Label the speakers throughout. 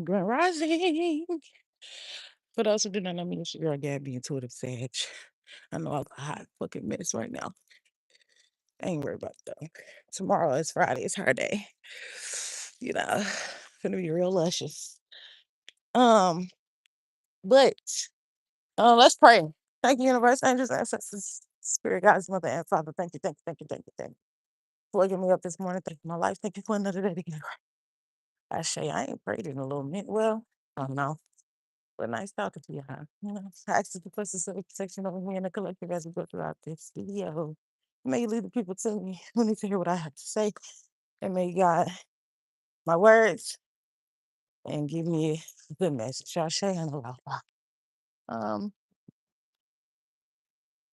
Speaker 1: Grand Rising. For those who do not know me, it's your girl Gabby, intuitive Sag. I know I'm a hot fucking mess right now. I ain't worried about that. Tomorrow is Friday. It's her day. Gonna be real luscious. Um, but let's pray. Thank you, universe, angels, ancestors, spirit guides, mother and father. Thank you, thank you, thank you, thank you, thank you for waking me up this morning. Thank you for my life. Thank you for another day to get it right. I ain't prayed in a little minute. Well, I don't know. But nice talking to you, huh? I ask the questions of protection over me and the collective as we go throughout this video. May you lead the people to me who need to hear what I have to say. And may God my words and give me a good message. Y'all say and allow. Um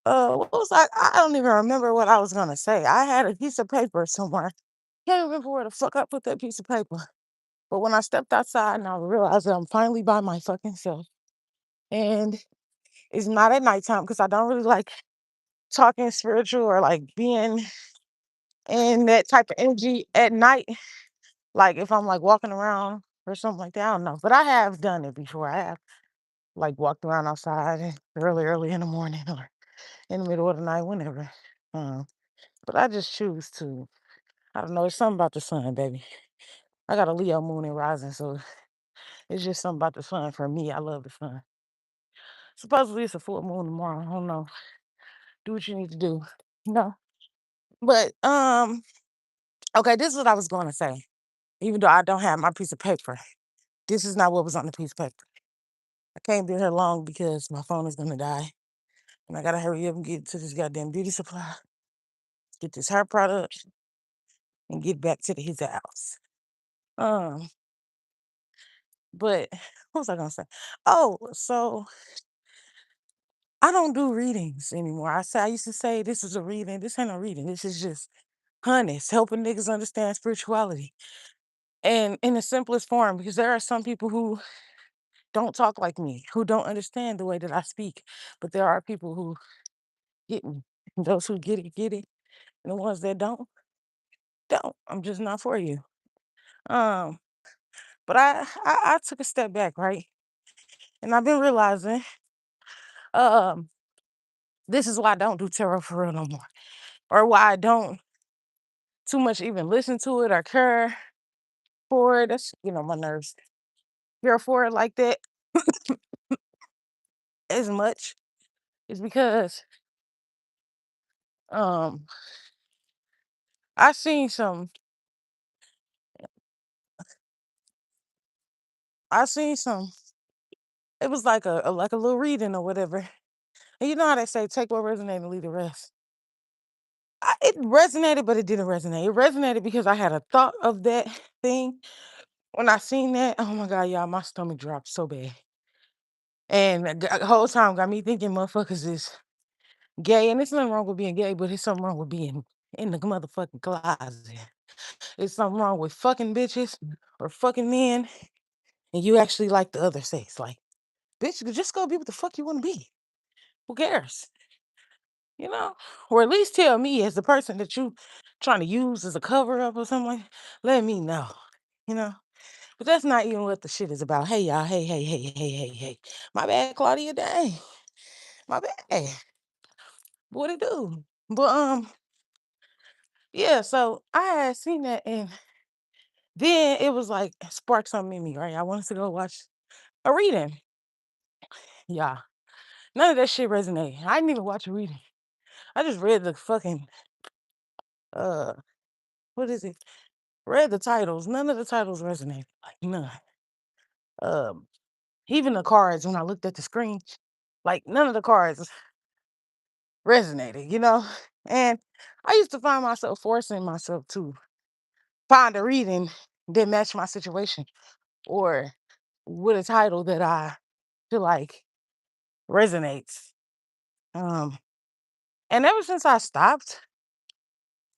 Speaker 1: what was I don't even remember what I was gonna say. I had a piece of paper somewhere. Can't remember where the fuck I put that piece of paper. But when I stepped outside and I realized that I'm finally by my fucking self. And it's not at nighttime because I don't really like talking spiritual or like being in that type of energy at night. Like if I'm like walking around or something like that, I don't know. But I have done it before. I have like walked around outside early in the morning or in the middle of the night, whenever. Um, but I just choose to. I don't know. It's something about the sun, baby. I got a Leo moon and rising, so it's just something about the sun for me. I love the sun. Supposedly it's a full moon tomorrow. I don't know. Do what you need to do. No. But okay, this is what I was going to say. Even though I don't have my piece of paper, this is not what was on the piece of paper. I can't be here long because my phone is gonna die, and I gotta hurry up and get to this goddamn beauty supply, get this hair product, and get back to his house. Um, but what was I gonna say? Oh, so I don't do readings anymore. I used to say this is a reading. This ain't a reading. This is just honest, helping niggas understand spirituality. And in the simplest form, because there are some people who don't talk like me, who don't understand the way that I speak. But there are people who get me. And those who get it. And the ones that don't. I'm just not for you. Um, but I took a step back, right? And I've been realizing um this is why I don't do tarot for real no more. Or why I don't too much even listen to it or care for it. That's my nerves. Care for it like that as much is because um I seen some I seen some it was like a little reading or whatever. And you know how they say take what resonates and leave the rest. It resonated, but it didn't resonate. It resonated because I had a thought of that thing. When I seen that, oh my God, y'all, my stomach dropped so bad. And the whole time got me thinking motherfuckers is gay. And there's nothing wrong with being gay, but it's something wrong with being in the motherfucking closet. It's something wrong with fucking bitches or fucking men. And you actually like the other sex. Like, bitch, just go be what the fuck you want to be. Who cares? You know? Or at least tell me as the person that you trying to use as a cover up or something like let me know. You know? But that's not even what the shit is about. Hey y'all, hey. My bad, Claudia. Dang. My bad. What it do? But yeah, so I had seen that and then it was like sparked something in me, right? I wanted to go watch a reading. Yeah. None of that shit resonated. I didn't even watch a reading. I just read the fucking uh what is it? Read the titles. None of the titles resonated. Like none. Um, even the cards when I looked at the screen, like none of the cards resonated. And I used to find myself forcing myself to find a reading that matched my situation or with a title that I feel like resonates. Um, and ever since I stopped,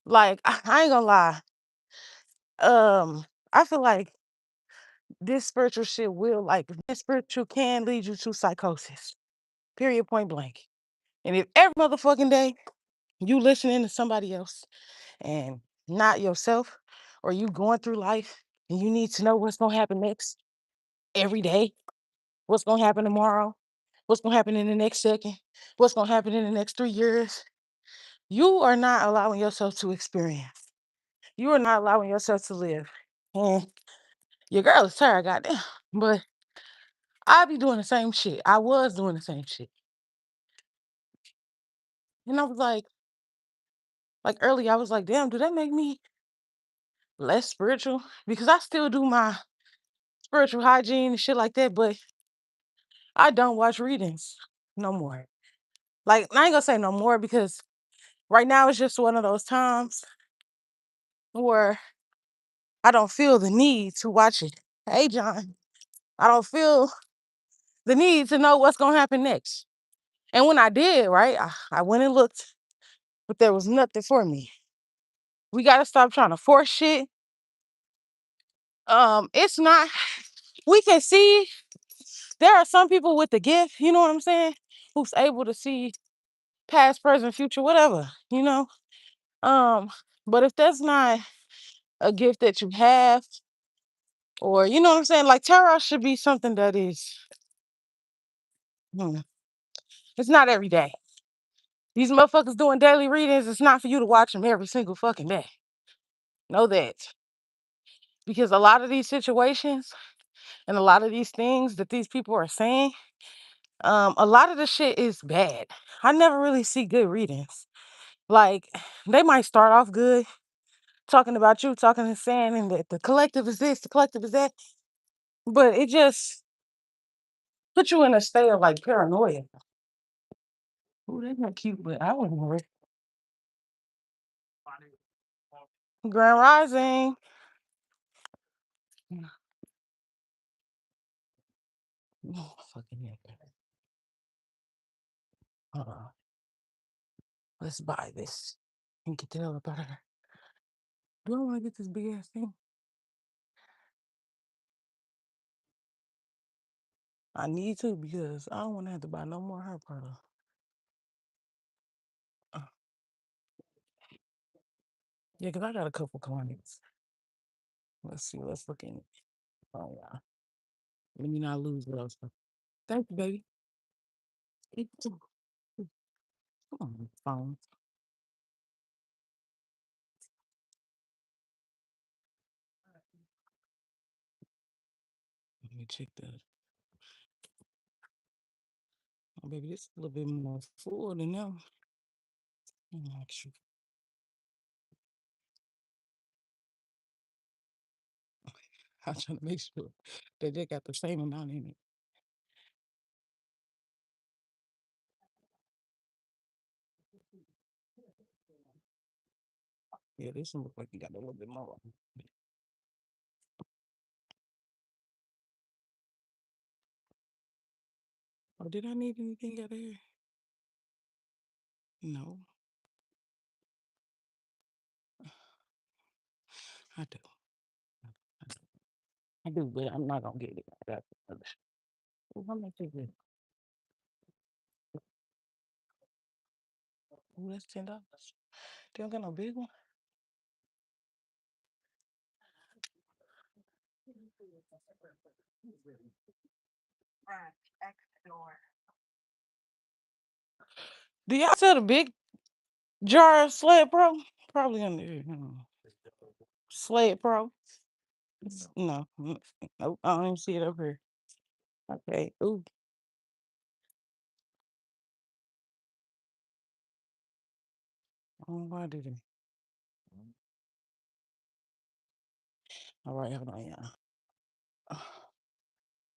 Speaker 1: like I ain't gonna lie, I feel like this spiritual shit will like this spiritual can lead you to psychosis. Period point blank. And if every motherfucking day you listening to somebody else and not yourself, or you going through life and you need to know what's gonna happen next, every day. What's gonna happen tomorrow? What's gonna happen in the next second? What's gonna happen in the next 3 years? You are not allowing yourself to experience. You are not allowing yourself to live. And your girl is tired, goddamn. But I be doing the same shit. I was doing the same shit. And I was like early, I was like, damn, do that make me less spiritual? Because I still do my spiritual hygiene and shit like that, but I don't watch readings no more. Like, I ain't gonna say no more because right now it's just one of those times where I don't feel the need to watch it. Hey, John, I don't feel the need to know what's gonna happen next. And when I did, right, I went and looked, but there was nothing for me. We gotta stop trying to force shit. It's not. We can see there are some people with the gift. You know what I'm saying? Who's able to see past, present, future, whatever. You know. Um, but if that's not a gift that you have, or you know what I'm saying, like tarot should be something that is. Hmm, it's not every day. These motherfuckers doing daily readings. It's not for you to watch them every single fucking day. Know that. Because a lot of these situations and a lot of these things that these people are saying, a lot of the shit is bad. I never really see good readings. Like, they might start off good, talking about you, talking and saying, and that the collective is this, the collective is that, but it just put you in a state of like paranoia. Ooh, that's not cute, but I wouldn't worry. Grand Rising. Oh, fucking heck. Uh-uh. Let's buy this and get the hell up out of here. Do I want to get this big ass thing? I need to because I don't want to have to buy no more hair product. Uh, yeah, because I got a couple clients. Let's see. Let's look in it. Oh, yeah. Let me not lose what I was. Thank you, baby. Come on, phone. Let me check that. Oh, baby, this is a little bit more full than them. Actually, I'm trying to make sure that they got the same amount in it. Yeah, this one look like you got a little bit more. Oh, did I need anything out of here? No, I do. I do, but I'm not gonna get it. I got the other shit. Oh, how much is it? Oh, that's $10. They don't got no big one. Do y'all sell the big jar of Sled Pro? Probably on there. Sled Pro. No, nope, I don't even see it up here. Okay. Ooh. Oh, why did it? All right, hold on, y'all.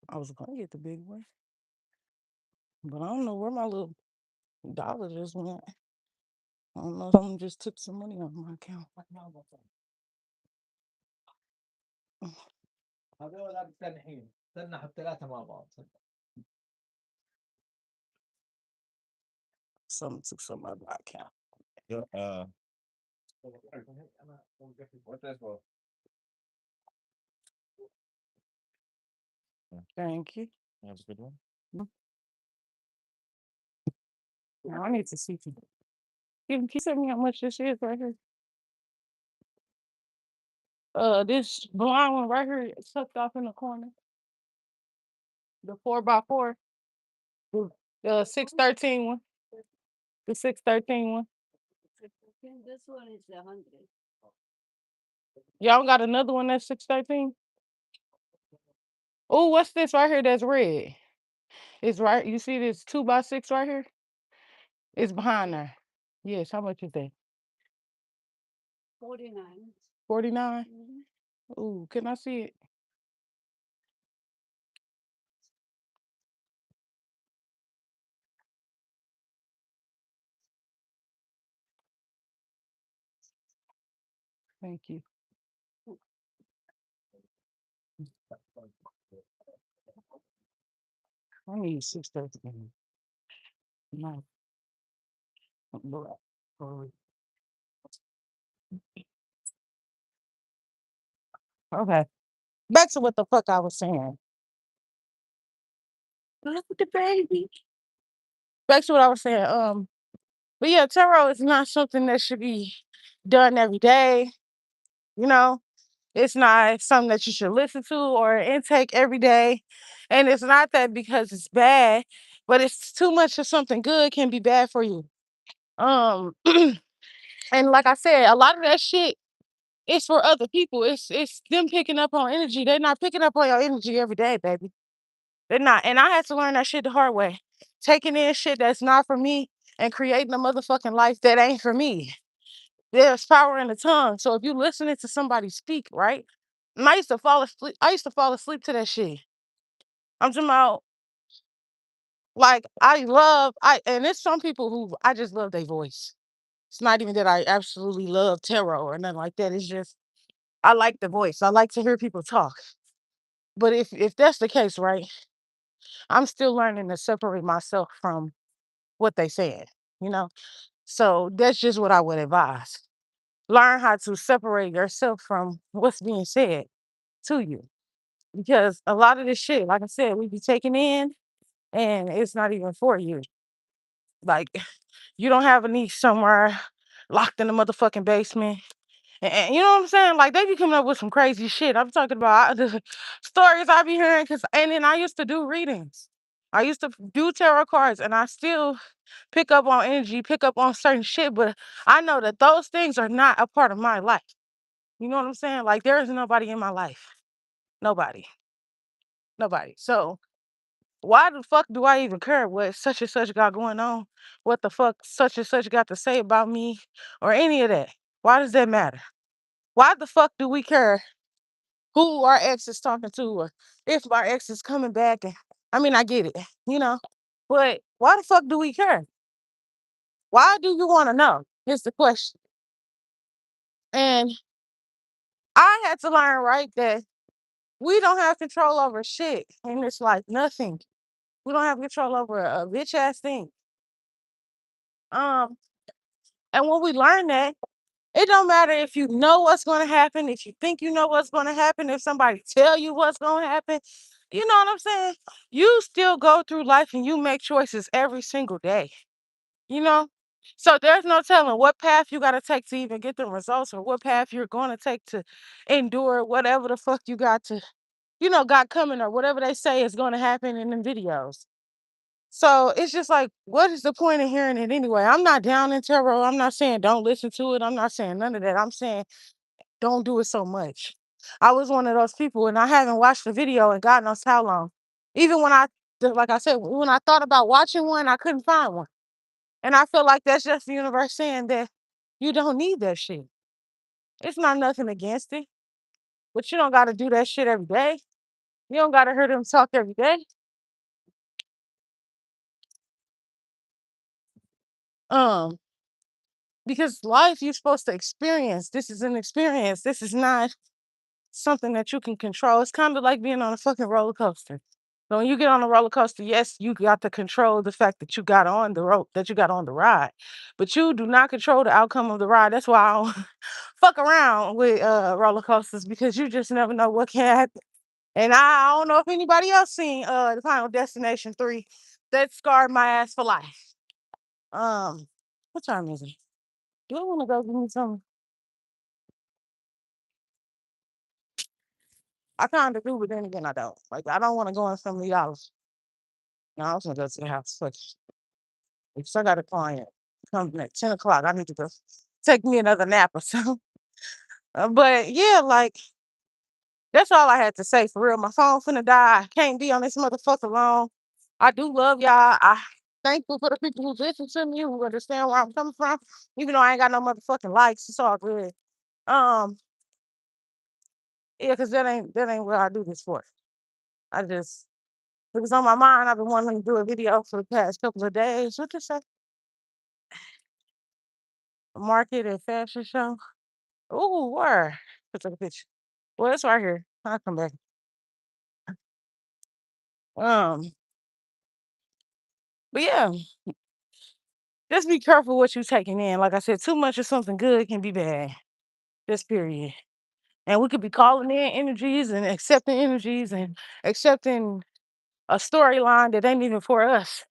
Speaker 1: I was gonna get the big one, but I don't know where my little dollar just went. I don't know if someone just took some money out of my account. Someone took some out of my account. Thank you. Mm, Now I need to see. Can you tell me how much this is right here? This blind one right here is tucked off in the corner. The 4x4. The 613 one. The 613 one. This one is 100. Y'all got another one that's 613? Oh, what's this right here that's red? It's right. You see this 2x6 right here? It's behind there. Yes, how much is that? 49. 49? Ooh, can I see it? Thank you. I need 613. No. Black. Okay. Back to what the fuck I was saying. Look at the baby. Back to what I was saying. But yeah, tarot is not something that should be done every day. You know, it's not something that you should listen to or intake every day. And it's not that because it's bad, but it's too much of something good can be bad for you. Um, and like I said, a lot of that shit is for other people. It's them picking up on energy. They're not picking up on your energy every day, baby. They're not. And I had to learn that shit the hard way. Taking in shit that's not for me and creating a motherfucking life that ain't for me. There's power in the tongue. So if you listening to somebody speak, right? And I used to fall asleep. I used to fall asleep to that shit. I'm talking about like and there's some people who I just love their voice. It's not even that I absolutely love tarot or nothing like that. It's just I like the voice. I like to hear people talk. But if that's the case, right, I'm still learning to separate myself from what they said, you know? So that's just what I would advise. Learn how to separate yourself from what's being said to you. Because a lot of this shit, like I said, we be taking in and it's not even for you. Like you don't have a niece somewhere locked in the motherfucking basement. And you know what I'm saying? Like they be coming up with some crazy shit. I'm talking about the stories I be hearing and then I used to do readings. I used to do tarot cards and I still pick up on energy, pick up on certain shit, but I know that those things are not a part of my life. You know what I'm saying? Like there is nobody in my life. Nobody. Nobody. So why the fuck do I even care what such and such got going on? What the fuck such and such got to say about me or any of that? Why does that matter? Why the fuck do we care who our ex is talking to or if our ex is coming back? And I mean, I get it, you know, but why the fuck do we care? Why do you want to know? Is the question. And I had to learn, right, that we don't have control over shit. And it's like nothing. We don't have control over a bitch ass thing. Um, and when we learn that, it don't matter if you know what's gonna happen, if you think you know what's gonna happen, if somebody tell you what's gonna happen, you know what I'm saying? You still go through life and you make choices every single day, you know? So there's no telling what path you gotta take to even get the results or what path you're gonna take to endure whatever the fuck you got to, got coming or whatever they say is gonna happen in the videos. So it's just like, what is the point of hearing it anyway? I'm not down in tarot. I'm not saying don't listen to it. I'm not saying none of that. I'm saying don't do it so much. I was one of those people and I haven't watched the video in God knows how long. Even when like I said, when I thought about watching one, I couldn't find one. And I feel like that's just the universe saying that you don't need that shit. It's not nothing against it, but you don't got to do that shit every day. You don't got to hear them talk every day. Um, because life you're supposed to experience. This is an experience. This is not something that you can control. It's kind of like being on a fucking roller coaster. So when you get on a roller coaster, yes, you got to control the fact that you got on the rope, that you got on the ride, but you do not control the outcome of the ride. That's why I don't fuck around with roller coasters because you just never know what can happen. And I don't know if anybody else seen the Final Destination 3 that scarred my ass for life. Um, what time is it? Do I want to go give me some? I kind of do, but then again, I don't. Like, I don't want to go in some of y'all's. No, I was gonna go to the house. Fuck it. Because I got a client coming at 10 o'clock. I need to go take me another nap or so. But yeah, like that's all I had to say for real. My phone finna die. I can't be on this motherfucker long. I do love y'all. I thankful for the people who listen to me, who understand where I'm coming from. Even though I ain't got no motherfucking likes, it's all good. Um, yeah, cause that ain't what I do this for. I just it was on my mind. I've been wanting to do a video for the past couple of days. What this say? A market and fashion show. Ooh, where? Let's take a picture. Well, it's right here. I'll come back. Um, but yeah, just be careful what you taking in. Like I said, too much of something good can be bad. This period. And we could be calling in energies and accepting a storyline that ain't even for us.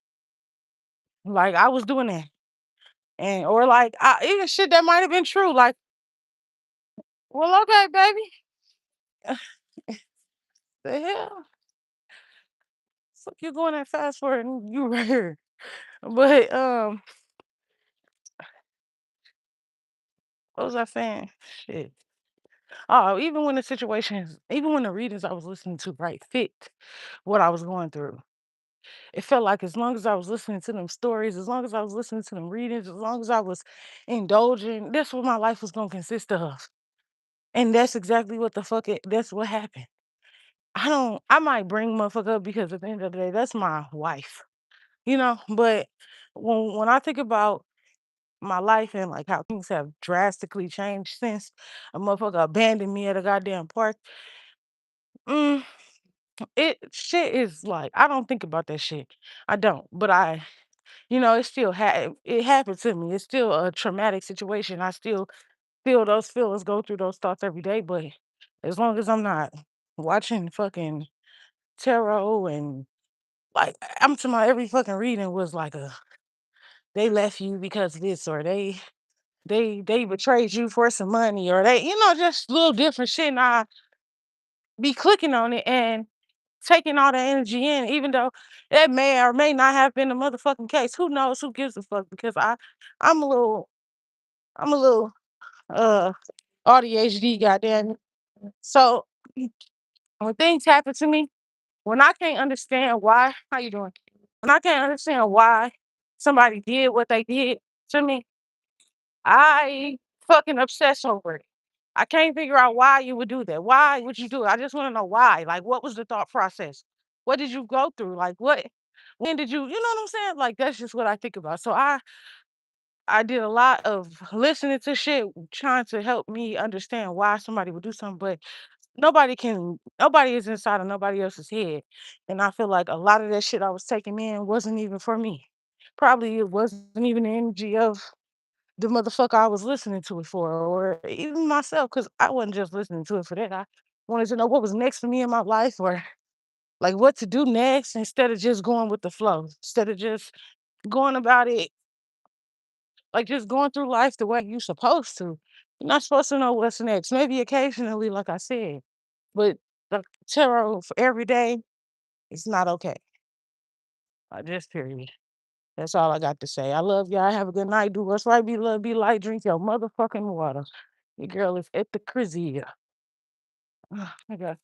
Speaker 1: Like I was doing that. And or like even shit that might have been true. Like, well, okay, baby. The hell? Fuck you going that fast for it and you right here. But what was I saying? Shit. Oh, even when the readings I was listening to, right, fit what I was going through. It felt like as long as I was listening to them stories, as long as I was listening to them readings, as long as I was indulging, that's what my life was gonna consist of. And that's exactly what that's what happened. I might bring motherfucker up because at the end of the day, that's my wife, but when I think about my life and like how things have drastically changed since a motherfucker abandoned me at a goddamn park. Mm, it shit is like I don't think about that shit. I don't, but it still it happened to me. It's still a traumatic situation. I still feel those feelings, go through those thoughts every day. But as long as I'm not watching fucking tarot and like I'm to my every fucking reading was like they left you because of this or they betrayed you for some money or they just little different shit and I be clicking on it and taking all the energy in, even though that may or may not have been the motherfucking case. Who knows? Who gives a fuck? Because I'm a little, I'm a little, uh, ADHD, goddamn. It. So when things happen to me, when I can't understand why, how you doing? When I can't understand why somebody did what they did to me, I fucking obsess over it. I can't figure out why you would do that. Why would you do it? I just want to know why. Like, what was the thought process? What did you go through? Like, when did you know what I'm saying? Like, that's just what I think about. So I did a lot of listening to shit, trying to help me understand why somebody would do something, but nobody is inside of nobody else's head. And I feel like a lot of that shit I was taking in wasn't even for me. Probably it wasn't even the energy of the motherfucker I was listening to it for, or even myself, because I wasn't just listening to it for that. I wanted to know what was next for me in my life, or like what to do next, instead of just going with the flow, instead of just going about it, like just going through life the way you supposed to. You're not supposed to know what's next. Maybe occasionally, like I said, but the tarot for every day is not okay. Just period. That's all I got to say. I love y'all. Have a good night. Do what's right. Be love. Be light. Drink your motherfucking water. Your girl is at the crazy. I got.